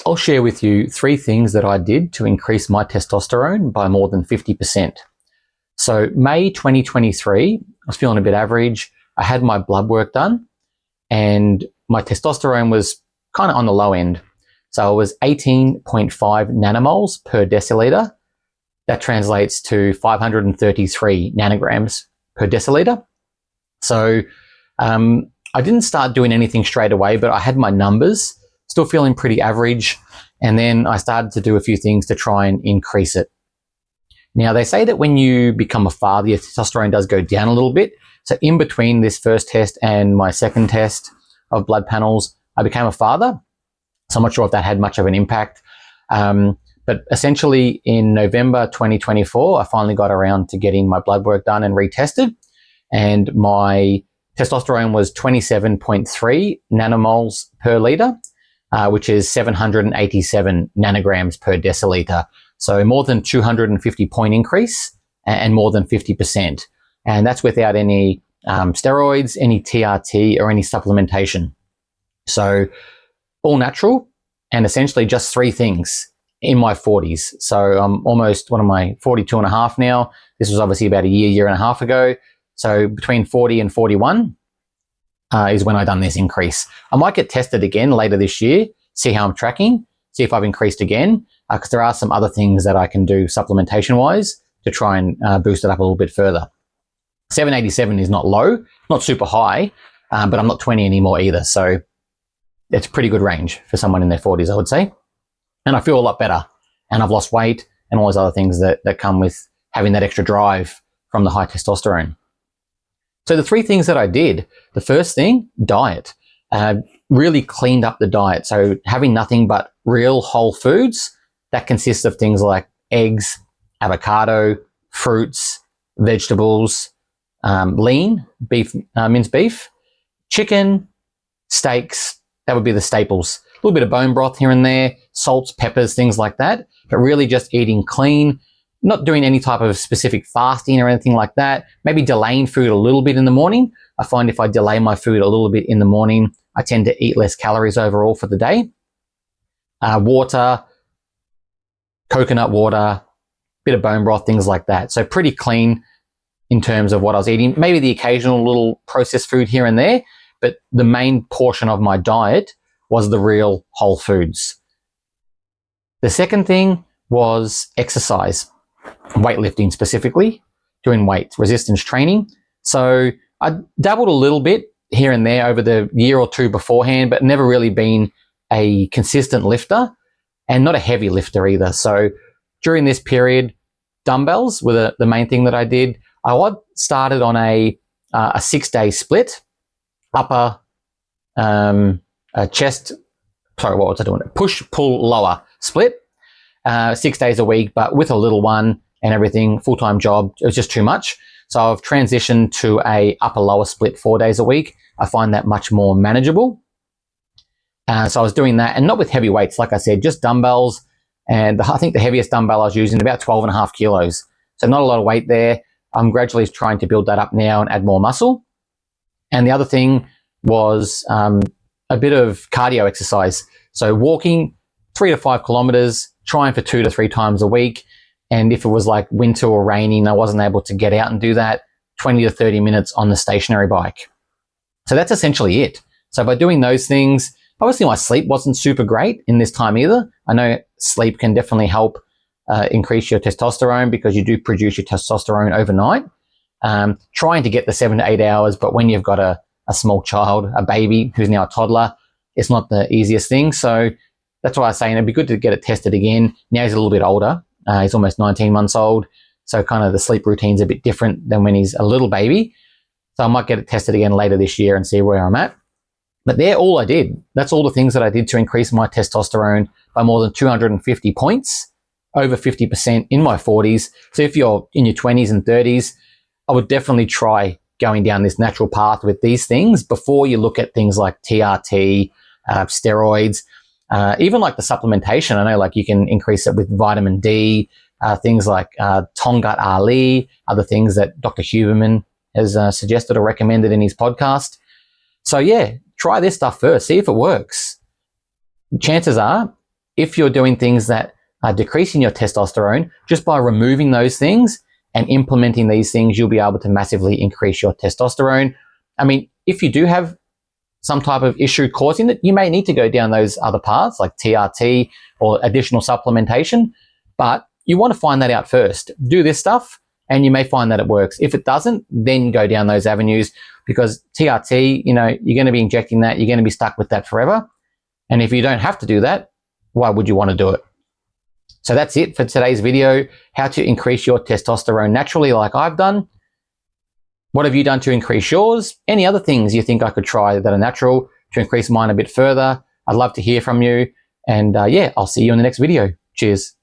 I'll share with you 3 things that I did to increase my testosterone by more than 50%. So May 2023, I was feeling a bit average. I had my blood work done and my testosterone was kind of on the low end. So it was 18.5 nanomoles per deciliter. That translates to 533 nanograms per deciliter. So I didn't start doing anything straight away, but I had my numbers, still feeling pretty average. And then I started to do a few things to try and increase it. Now, they say that when you become a father, your testosterone does go down a little bit. So in between this first test and my second test of blood panels, I became a father. So I'm not sure if that had much of an impact. But essentially in November 2024, I finally got around to getting my blood work done and retested. And my testosterone was 27.3 nanomoles per liter, which is 787 nanograms per deciliter. So more than 250 point increase and more than 50%. And that's without any steroids, any TRT, or any supplementation. So all natural and essentially just 3 things in my 40s. So I'm almost, what am I, 42 and a half now. This was obviously about a year and a half ago. So between 40 and 41 is when I done this increase. I might get tested again later this year, see how I'm tracking, see if I've increased again, because there are some other things that I can do supplementation-wise to try and boost it up a little bit further. 787 is not low, not super high, but I'm not 20 anymore either. So it's a pretty good range for someone in their 40s, I would say. And I feel a lot better. And I've lost weight and all those other things that come with having that extra drive from the high testosterone. So the 3 things that I did, the first thing, diet. Really cleaned up the diet. So having nothing but real whole foods, that consists of things like eggs, avocado, fruits, vegetables, lean beef, minced beef, chicken, steaks. That would be the staples. A little bit of bone broth here and there, salts, peppers, things like that, but really just eating clean, not doing any type of specific fasting or anything like that. Maybe delaying food a little bit in the morning. I find if I delay my food a little bit in the morning, I tend to eat less calories overall for the day. Water, coconut water, bit of bone broth, things like that. So pretty clean in terms of what I was eating. Maybe the occasional little processed food here and there, but the main portion of my diet was the real whole foods. The second thing was exercise, weightlifting specifically, doing weight resistance training. So I dabbled a little bit here and there over the year or 2 beforehand, but never really been a consistent lifter and not a heavy lifter either. So during this period, dumbbells were the main thing that I did. I started on a 6-day split, upper chest, sorry, what was I doing? Push, pull, lower split, 6 days a week, but with a little one and everything, full-time job, it was just too much. So I've transitioned to a upper lower split 4 days a week. I find that much more manageable. So I was doing that, and not with heavy weights, like I said, just dumbbells. And I think the heaviest dumbbell I was using about 12.5 kilos. So not a lot of weight there. I'm gradually trying to build that up now and add more muscle. And the other thing was a bit of cardio exercise. So walking 3 to 5 kilometers, trying for 2 to 3 times a week. And if it was like winter or raining, I wasn't able to get out and do that, 20 to 30 minutes on the stationary bike. So that's essentially it. So by doing those things, obviously my sleep wasn't super great in this time either. I know sleep can definitely help increase your testosterone because you do produce your testosterone overnight. Trying to get the 7 to 8 hours, but when you've got a small child, a baby who's now a toddler, it's not the easiest thing. So that's why I was saying it'd be good to get it tested again. Now he's a little bit older. He's almost 19 months old. So kind of the sleep routine's a bit different than when he's a little baby. So I might get it tested again later this year and see where I'm at. But they're all I did. That's all the things that I did to increase my testosterone by more than 250 points, over 50% in my 40s. So if you're in your 20s and 30s, I would definitely try going down this natural path with these things before you look at things like TRT, steroids, even like the supplementation. I know like you can increase it with vitamin D, things like Tongat Ali, other things that Dr. Huberman has suggested or recommended in his podcast. So yeah, try this stuff first, see if it works. Chances are if you're doing things that are decreasing your testosterone, just by removing those things and implementing these things, you'll be able to massively increase your testosterone. I mean, if you do have some type of issue causing it, you may need to go down those other paths like TRT or additional supplementation, but you want to find that out first. Do this stuff and you may find that it works. If it doesn't, then go down those avenues, because TRT, you know, you're going to be injecting that, you're going to be stuck with that forever. And if you don't have to do that, why would you want to do it? So that's it for today's video, how to increase your testosterone naturally like I've done. What have you done to increase yours? Any other things you think I could try that are natural to increase mine a bit further? I'd love to hear from you. And yeah, I'll see you in the next video. Cheers.